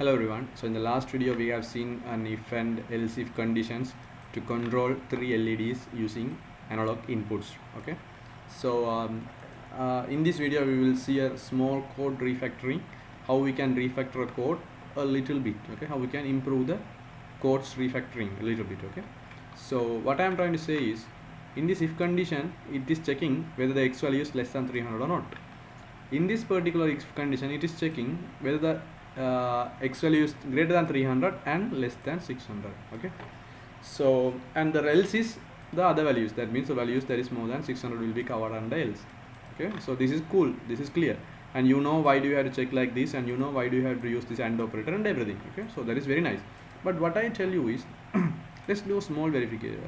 Hello everyone. So in the last video we have seen an if and else if conditions to control three LEDs using analog inputs. Okay. So in this video we will see a small code refactoring, how we can refactor a code a little bit. Okay. How we can improve the code's refactoring a little bit. Okay. So what I am trying to say is, in this if condition it is checking whether the x value is less than 300 or not. In this particular if condition it is checking whether the x value is greater than 300 and less than 600. Okay, so and the else is the other values, that means the values that is more than 600 will be covered under else. Okay, so this is cool, this is clear, and you know why do you have to check like this, and you know why do you have to use this AND operator and everything. Okay, so that is very nice. But what I tell you is let's do a small verification,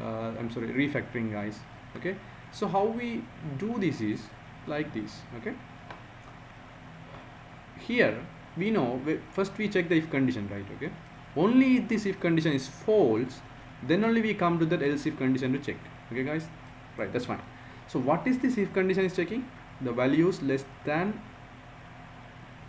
refactoring, guys. Okay, so how we do this is like this. Okay, here we know, first we check the if condition, right? Okay, only if this if condition is false, then only we come to that else if condition to check. Okay guys, right, that's fine. So what is this if condition is checking? The values less than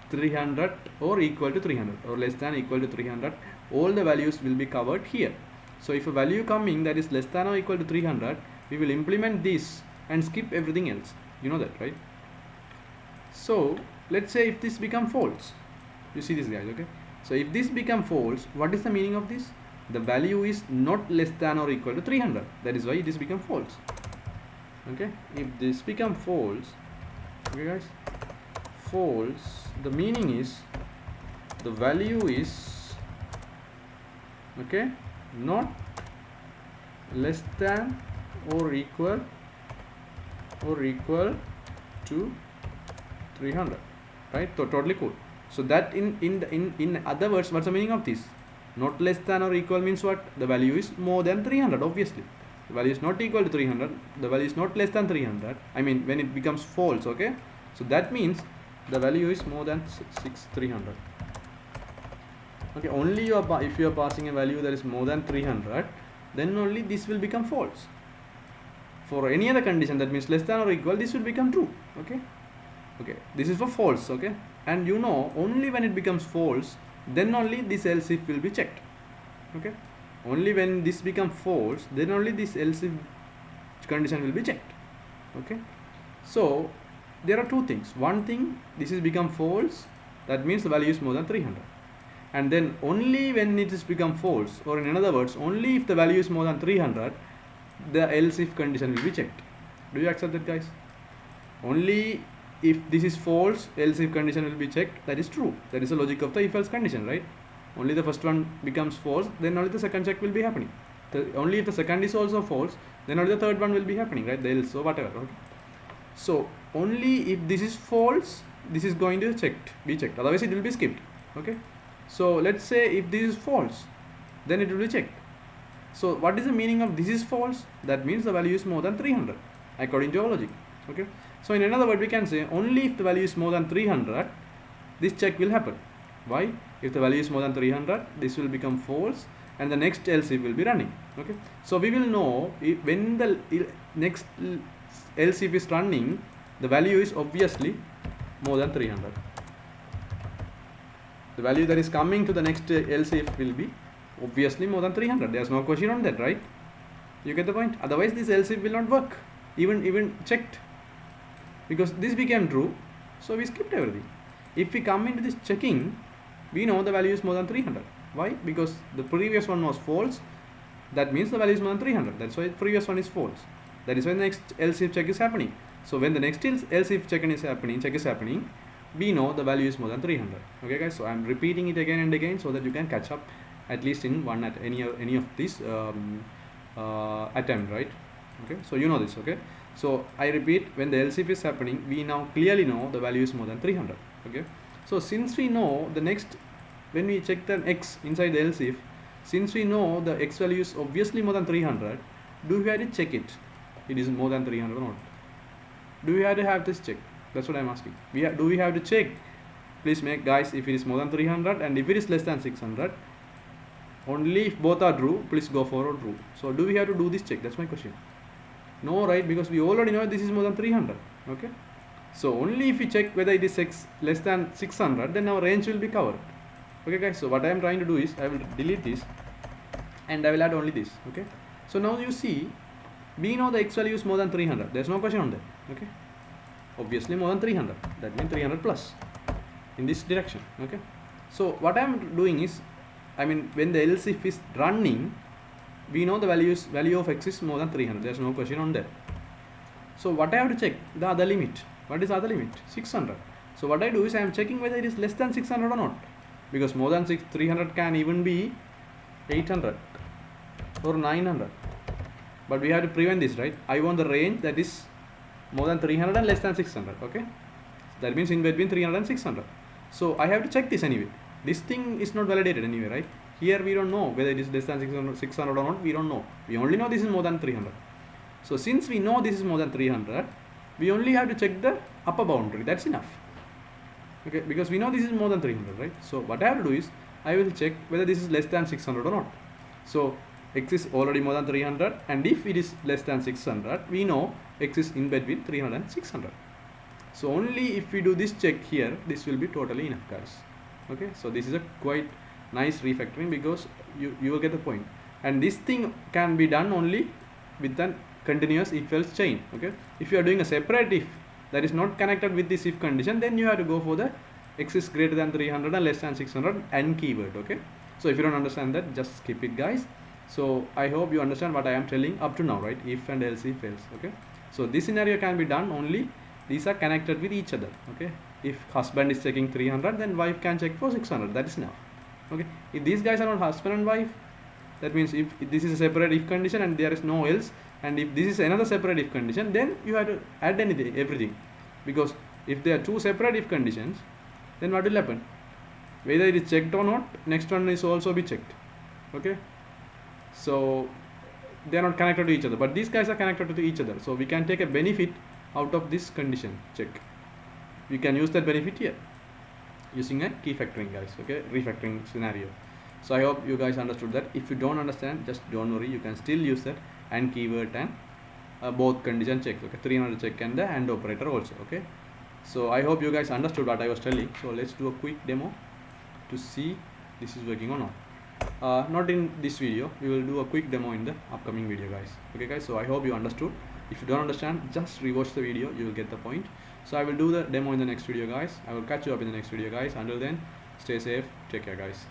300 or equal to 300 or less than equal to 300, all the values will be covered here. So if a value coming that is less than or equal to 300, we will implement this and skip everything else. You know that, right? So let's say if this become false, you see this, guys. Okay, so if this become false, what is the meaning of this? The value is not less than or equal to 300, that is why this become false. Okay, if this become false, okay guys, false, the meaning is the value is, okay, not less than or equal to 300, right? So totally cool. So that in other words, what's the meaning of this? Not less than or equal means what? The value is more than 300. Obviously the value is not equal to 300, the value is not less than 300, I mean when it becomes false. Okay, so that means the value is more than 300. Okay, only if you are passing a value that is more than 300, then only this will become false. For any other condition, that means less than or equal, this will become true. Okay, this is for false. Okay, and you know, only when it becomes false, then only this else if will be checked. Okay, only when this becomes false, then only this else if condition will be checked. Okay, so there are two things. One thing, this is become false, that means the value is more than 300, and then only when it is become false, or in other words, only if the value is more than 300, the else if condition will be checked. Do you accept that, guys? Only if this is false, else if condition will be checked. That is true. That is the logic of the if else condition, right? Only the first one becomes false, then only the second check will be happening. Only if the second is also false, then only the third one will be happening, right? The else or whatever. Okay, so only if this is false, this is going to be checked, otherwise it will be skipped. Okay, so let's say if this is false, then it will be checked. So what is the meaning of this is false? That means the value is more than 300 according to our logic. Okay, so in another word, we can say only if the value is more than 300, this check will happen. Why? If the value is more than 300, this will become false, and the next else if will be running. Okay, so we will know when the next else if is running, the value is obviously more than 300. The value that is coming to the next else if will be obviously more than 300. There's no question on that, right? You get the point? Otherwise this else if will not work, even checked, because this became true, so we skipped everything. If we come into this checking, we know the value is more than 300. Why? Because the previous one was false, that means the value is more than 300. That's why the previous one is false. That is why the next else if check is happening. So when the next else if check is happening, we know the value is more than 300. Okay guys, so I'm repeating it again and again so that you can catch up at least in one at any of these attempt, right? Okay, so you know this. Okay, so I repeat, when the else if is happening, we now clearly know the value is more than 300. Okay, so since we know the next, when we check the x inside the else if, since we know the x value is obviously more than 300, do we have to check it is more than 300 or not? Do we have to have this check? That's what I'm asking. Do we have to check? Please make, guys, if it is more than 300 and if it is less than 600, only if both are true, please go for true. So do we have to do this check? That's my question. No, right? Because we already know this is more than 300. Okay, so only if we check whether it is less than 600, then our range will be covered. Okay guys, so what I am trying to do is I will delete this and I will add only this. Okay, so now you see we know the x value is more than 300. There's no question on that. Okay, obviously more than 300, that means 300 plus in this direction. Okay, so what I am doing is, I mean, when the else if is running, we know the value of x is more than 300. There's no question on that. So what I have to check the other limit. What is other limit? 600. So what I do is I am checking whether it is less than 600 or not, because more than 300 can even be 800 or 900, but we have to prevent this, right? I want the range that is more than 300 and less than 600. Okay, that means in between 300 and 600. So I have to check this anyway. This thing is not validated anyway, right? Here we don't know whether it is less than 600 or not. We don't know. We only know this is more than 300. So since we know this is more than 300, we only have to check the upper boundary. That's enough. Okay, because we know this is more than 300, right? So what I have to do is I will check whether this is less than 600 or not. So x is already more than 300, and if it is less than 600, we know x is in between 300 and 600. So only if we do this check here, this will be totally enough, guys. Okay, so this is a quite nice refactoring, because you will get the point. And this thing can be done only with a continuous if else chain. Okay, if you are doing a separate if that is not connected with this if condition, then you have to go for the x is greater than 300 and less than 600 and keyword. Okay, so if you don't understand that, just skip it, guys. So I hope you understand what I am telling up to now, right? If and else if else. Okay, so this scenario can be done only these are connected with each other. Okay, if husband is checking 300, then wife can check for 600. That is enough. Okay, if these guys are not husband and wife, that means if this is a separate if condition and there is no else, and if this is another separate if condition, then you have to add everything, because if there are two separate if conditions, then what will happen? Whether it is checked or not, next one is also be checked. Okay, so they are not connected to each other, but these guys are connected to each other, so we can take a benefit out of this condition check. We can use that benefit here using a key factoring, guys. Okay, refactoring scenario. So I hope you guys understood that. If you don't understand, just don't worry, you can still use that and keyword and both condition checks. Okay, 300 check and the AND operator also. Okay, so I hope you guys understood what I was telling. So let's do a quick demo to see this is working or not. Not in this video, we will do a quick demo in the upcoming video, guys. Okay guys, so I hope you understood. If you don't understand, just rewatch the video, you will get the point. So I will do the demo in the next video, guys. I will catch you up in the next video, guys. Until then, stay safe, take care, guys.